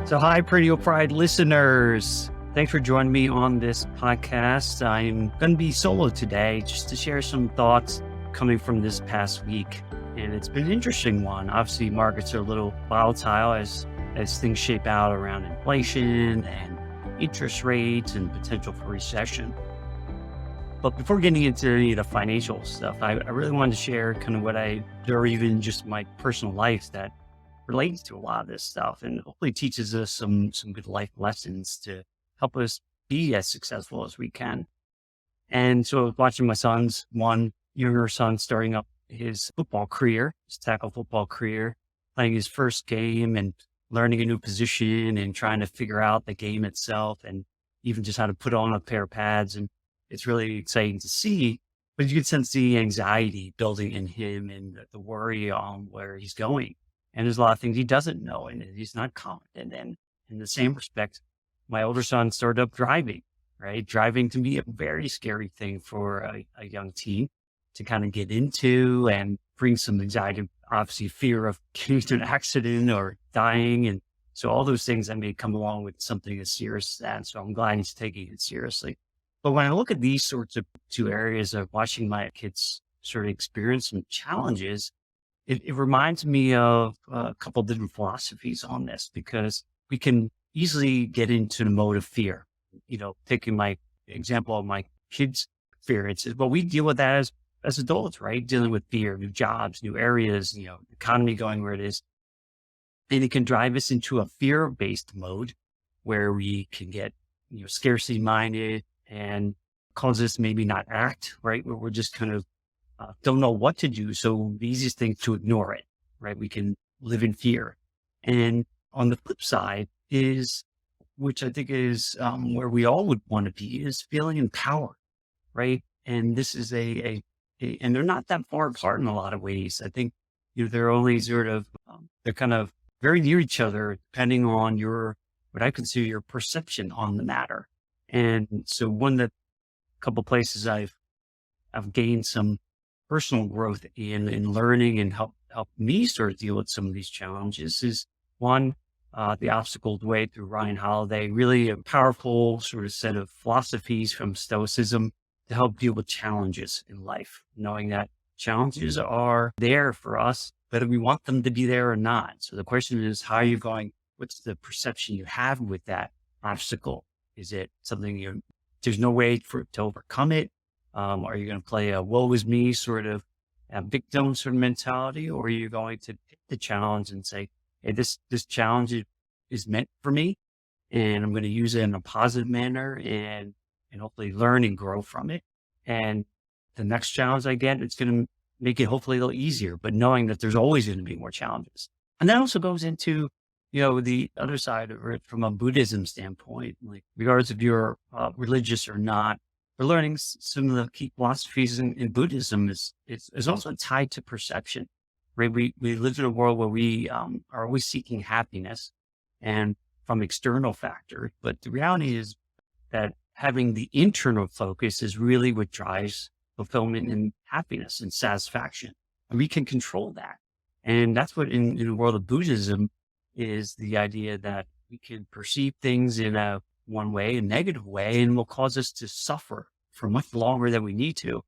So, hi, Pretty Pride listeners. Thanks for joining me on this podcast. I'm going to be solo today just to share some thoughts coming from this past week. And it's been an interesting one. Obviously, markets are a little volatile as things shape out around inflation and interest rates and potential for recession. But before getting into any of the financial stuff, I really wanted to share kind of what or even just my personal life that relates to a lot of this stuff and hopefully teaches us some good life lessons to help us be as successful as we can. And so I was watching my one younger son starting up his football career, his tackle football career, playing his first game and learning a new position and trying to figure out the game itself and even just how to put on a pair of pads. And it's really exciting to see, but you can sense the anxiety building in him and the worry on where he's going. And there's a lot of things he doesn't know and he's not confident in. In the same respect, my older son started up driving, right? Driving can be a very scary thing for a young teen to kind of get into and bring some anxiety, obviously fear of getting into an accident or dying. And so all those things that may come along with something as serious as that. So I'm glad he's taking it seriously. But when I look at these sorts of two areas of watching my kids sort of experience some challenges, it reminds me of a couple of different philosophies on this, because we can easily get into the mode of fear. Taking my example of my kids' experiences, well, we deal with that as adults, right? Dealing with fear, new jobs, new areas, economy going where it is. And it can drive us into a fear-based mode where we can get, scarcity minded and cause us maybe not act, right? Where we're just kind of don't know what to do. So the easiest thing to ignore it, right? We can live in fear. And on the flip side is, which I think is where we all would want to be, is feeling empowered, right? And this is and they're not that far apart in a lot of ways. I think, they're only sort of, they're kind of very near each other, depending on what I consider your perception on the matter. And so couple places I've gained some personal growth in learning and help me sort of deal with some of these challenges is one, The Obstacles Way through Ryan Holiday, really a powerful sort of set of philosophies from Stoicism to help deal with challenges in life, knowing that challenges are there for us, whether we want them to be there or not. So the question is, how are you going? What's the perception you have with that obstacle? Is it something there's no way to overcome it? Are you going to play a woe is me sort of a victim sort of mentality, or are you going to take the challenge and say, hey, this challenge is meant for me, and I'm going to use it in a positive manner and hopefully learn and grow from it. And the next challenge I get, it's going to make it hopefully a little easier, but knowing that there's always going to be more challenges. And that also goes into, the other side of it from a Buddhism standpoint, like regardless if you're religious or not. We're learning some of the key philosophies in Buddhism is also tied to perception, right? We live in a world where we are always seeking happiness and from external factors, but the reality is that having the internal focus is really what drives fulfillment and happiness and satisfaction. And we can control that. And that's what in the world of Buddhism is the idea that we can perceive things in one way, a negative way, and will cause us to suffer for much longer than we need to.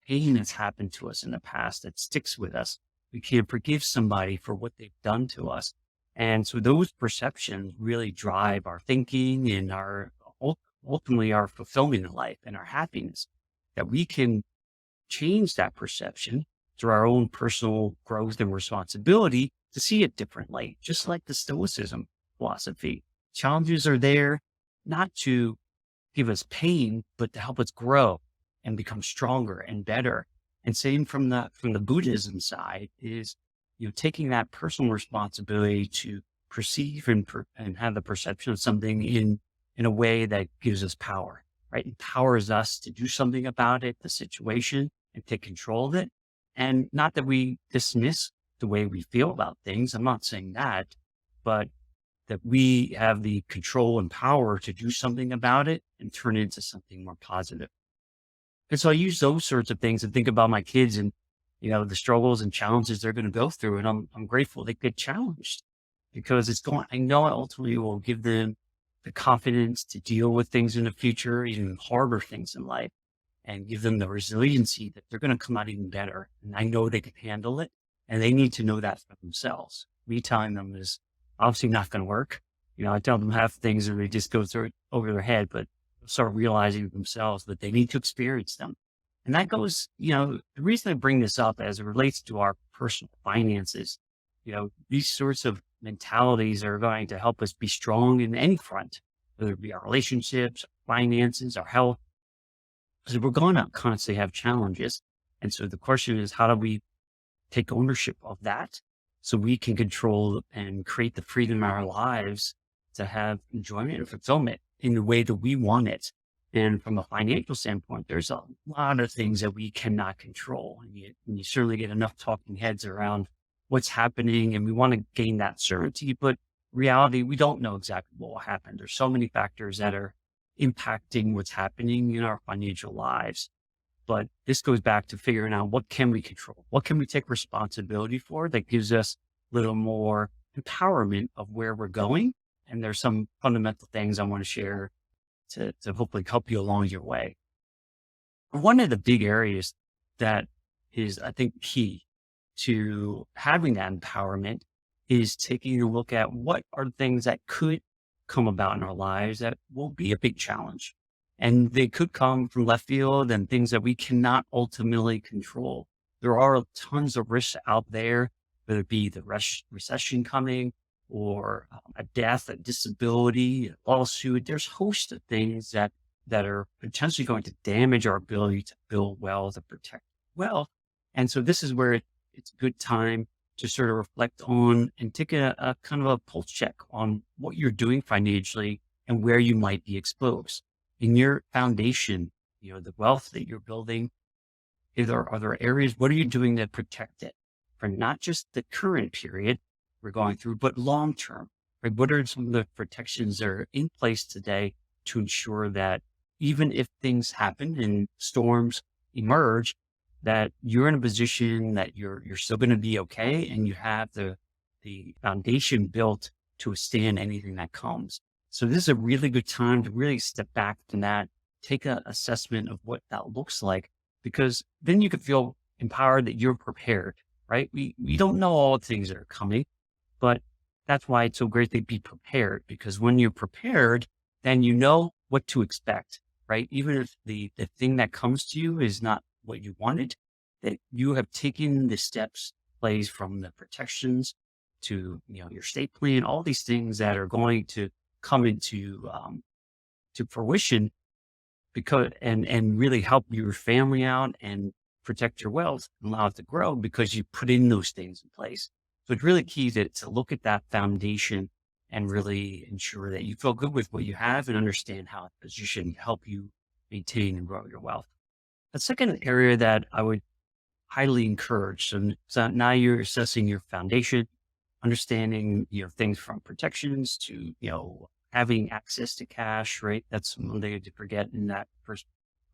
Pain that's happened to us in the past that sticks with us. We can't forgive somebody for what they've done to us. And so those perceptions really drive our thinking and ultimately our fulfillment in life and our happiness, that we can change that perception through our own personal growth and responsibility to see it differently, just like the Stoicism philosophy. Challenges are there not to give us pain, but to help us grow and become stronger and better. And same from the Buddhism side is, taking that personal responsibility to perceive and have the perception of something in a way that gives us power, right? Empowers us to do something about it, the situation, and take control of it. And not that we dismiss the way we feel about things. I'm not saying that, but that we have the control and power to do something about it and turn it into something more positive. And so I use those sorts of things and think about my kids and, the struggles and challenges they're going to go through. And I'm grateful they get challenged because I know it ultimately will give them the confidence to deal with things in the future, even harder things in life, and give them the resiliency that they're going to come out even better. And I know they can handle it, and they need to know that for themselves. Me telling them is obviously not going to work. I tell them half things and they just go through it over their head, but start realizing themselves that they need to experience them. And that goes, the reason I bring this up as it relates to our personal finances, these sorts of mentalities are going to help us be strong in any front, whether it be our relationships, finances, our health, because we're going to constantly have challenges. And so the question is, how do we take ownership of that so we can control and create the freedom in our lives to have enjoyment and fulfillment in the way that we want it? And from a financial standpoint, there's a lot of things that we cannot control. And you certainly get enough talking heads around what's happening, and we want to gain that certainty. But reality, we don't know exactly what will happen. There's so many factors that are impacting what's happening in our financial lives. But this goes back to figuring out, what can we control? What can we take responsibility for that gives us a little more empowerment of where we're going? And there's some fundamental things I want to share to hopefully help you along your way. One of the big areas that is, I think, key to having that empowerment is taking a look at what are the things that could come about in our lives that will be a big challenge. And they could come from left field and things that we cannot ultimately control. There are tons of risks out there, whether it be the recession coming or a death, a disability, a lawsuit. There's a host of things that are potentially going to damage our ability to build wealth and protect wealth. And so this is where it's a good time to sort of reflect on and take a kind of a pulse check on what you're doing financially and where you might be exposed. In your foundation, the wealth that you're building, are there areas, what are you doing to protect it for not just the current period we're going through, but long term, right? What are some of the protections that are in place today to ensure that even if things happen and storms emerge, that you're in a position that you're still going to be okay, and you have the foundation built to withstand anything that comes. So this is a really good time to really step back from that, take an assessment of what that looks like, because then you can feel empowered that you're prepared, right? We don't know all the things that are coming, but that's why it's so great to be prepared, because when you're prepared, then you know what to expect, right? Even if the thing that comes to you is not what you wanted, that you have taken the steps, plays from the protections to, your estate plan, all these things that are going to come into to fruition, because and really help your family out and protect your wealth and allow it to grow, because you put in those things in place. So it's really key to look at that foundation and really ensure that you feel good with what you have and understand how it position help you maintain and grow your wealth. The second area that I would highly encourage, so now you're assessing your foundation, understanding, things from protections to, having access to cash, right? That's one thing to forget in that first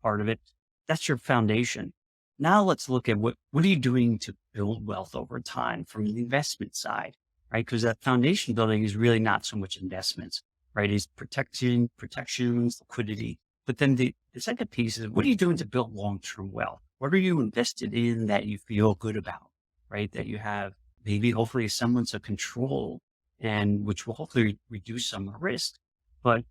part of it. That's your foundation. Now let's look at what are you doing to build wealth over time from the investment side, right? Because that foundation building is really not so much investments, right? It's protections, liquidity. But then the second piece is, what are you doing to build long-term wealth? What are you invested in that you feel good about, right? That you have maybe hopefully a semblance of control, and which will hopefully reduce some of the risk, but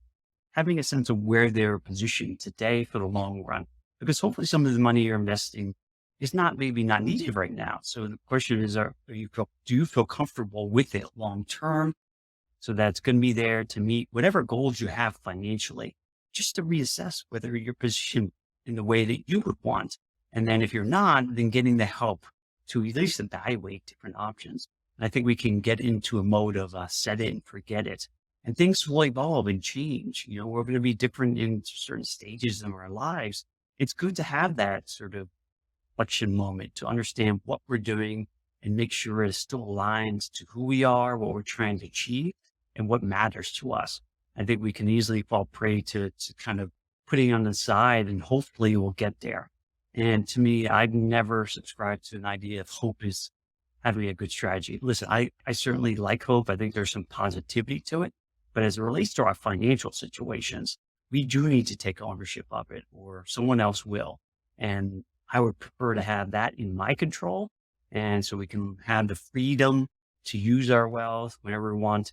having a sense of where they're positioned today for the long run, because hopefully some of the money you're investing is maybe not needed right now. So the question is, do you feel comfortable with it long term? So that's going to be there to meet whatever goals you have financially, just to reassess whether you're positioned in the way that you would want. And then if you're not, then getting the help to at least evaluate different options. And I think we can get into a mode of set it and forget it. And things will evolve and change. We're going to be different in certain stages of our lives. It's good to have that sort of reflection moment to understand what we're doing and make sure it still aligns to who we are, what we're trying to achieve, and what matters to us. I think we can easily fall prey to kind of putting on the side, and hopefully we'll get there. And to me, I've never subscribed to an idea of hope is having a good strategy. Listen, I certainly like hope. I think there's some positivity to it. But as it relates to our financial situations, we do need to take ownership of it or someone else will. And I would prefer to have that in my control. And so we can have the freedom to use our wealth whenever we want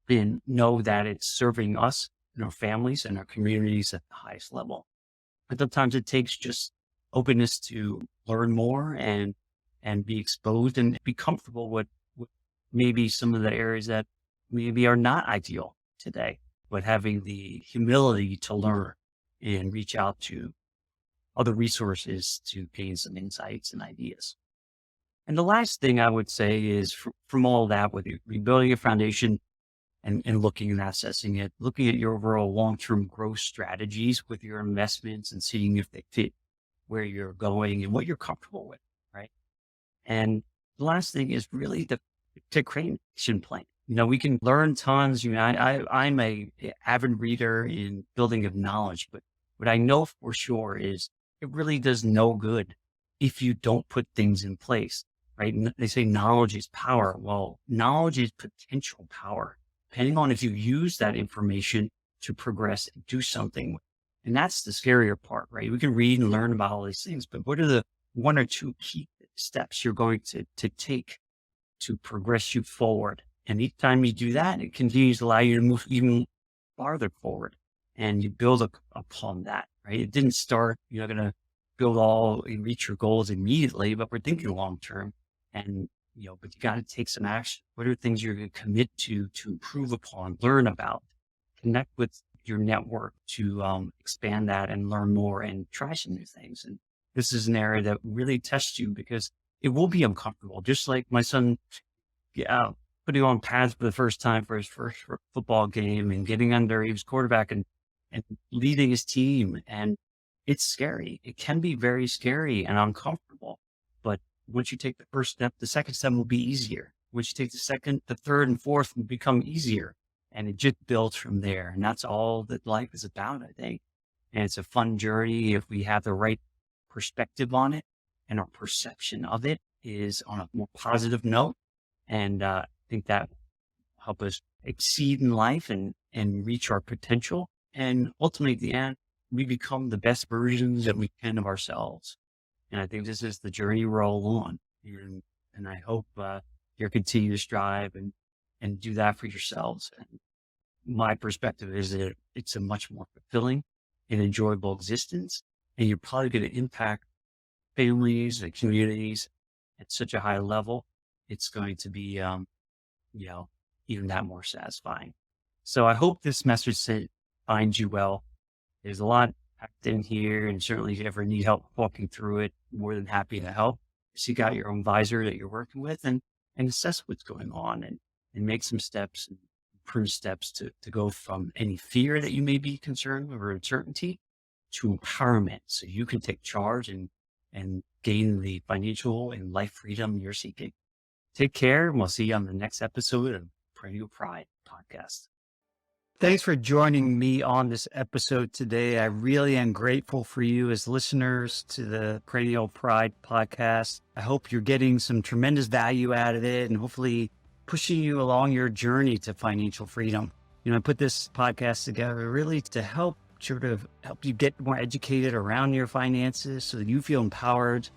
and know that it's serving us and our families and our communities at the highest level. But sometimes it takes just openness to learn more and be exposed and be comfortable with maybe some of the areas that maybe are not ideal today, but having the humility to learn and reach out to other resources to gain some insights and ideas. And the last thing I would say is from all that, with you rebuilding a foundation and looking and assessing it, looking at your overall long-term growth strategies with your investments and seeing if they fit where you're going and what you're comfortable with, right? And the last thing is really to create an action plan. We can learn tons. I'm a avid reader in building of knowledge, but what I know for sure is it really does no good if you don't put things in place, right? They say knowledge is power. Well, knowledge is potential power, depending on if you use that information to progress and do something. And that's the scarier part, right? We can read and learn about all these things, but what are the one or two key steps you're going to take to progress you forward? And each time you do that, it continues to allow you to move even farther forward and you build upon that, right? It didn't start, you're not going to build all and reach your goals immediately, but we're thinking long-term and, but you got to take some action. What are things you're going to commit to improve upon, learn about, connect with your network to expand that and learn more and try some new things. And this is an area that really tests you because it will be uncomfortable. Just like my son, putting on pads for the first time for his first football game and getting under, he was quarterback and leading his team. And it's scary. It can be very scary and uncomfortable. But once you take the first step, the second step will be easier. Once you take the second, the third and fourth will become easier. And it just builds from there. And that's all that life is about, I think. And it's a fun journey if we have the right perspective on it and our perception of it is on a more positive note. And I think that will help us exceed in life and reach our potential. And ultimately, at the end, we become the best versions that we can of ourselves. And I think this is the journey we're all on. And I hope you continue to strive and do that for yourselves. And my perspective is that it's a much more fulfilling and enjoyable existence. And you're probably going to impact families and communities at such a high level. It's going to be, even that more satisfying. So I hope this message finds you well. There's a lot packed in here, and certainly if you ever need help walking through it, more than happy to help. Seek out your own advisor that you're working with and assess what's going on and make some steps and prudent steps to go from any fear that you may be concerned with or uncertainty to empowerment so you can take charge and gain the financial and life freedom you're seeking. Take care, and we'll see you on the next episode of Perennial Pride Podcast. Thanks for joining me on this episode today. I really am grateful for you as listeners to the Perennial Pride Podcast. I hope you're getting some tremendous value out of it and hopefully pushing you along your journey to financial freedom. I put this podcast together really to help you get more educated around your finances so that you feel empowered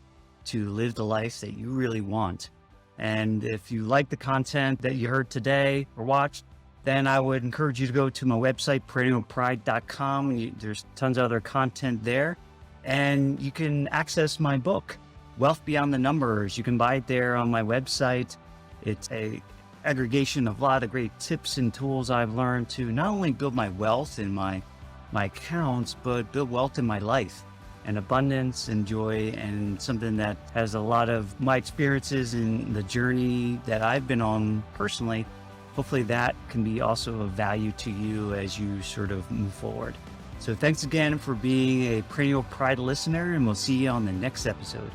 to live the life that you really want. And if you like the content that you heard today or watched, then I would encourage you to go to my website, perennialpride.com. There's tons of other content there. And you can access my book, Wealth Beyond the Numbers. You can buy it there on my website. It's a aggregation of a lot of great tips and tools I've learned to not only build my wealth in my accounts, but build wealth in my life and abundance and joy, and something that has a lot of my experiences in the journey that I've been on personally. Hopefully that can be also of value to you as you sort of move forward. So thanks again for being a Perennial Pride listener, and we'll see you on the next episode.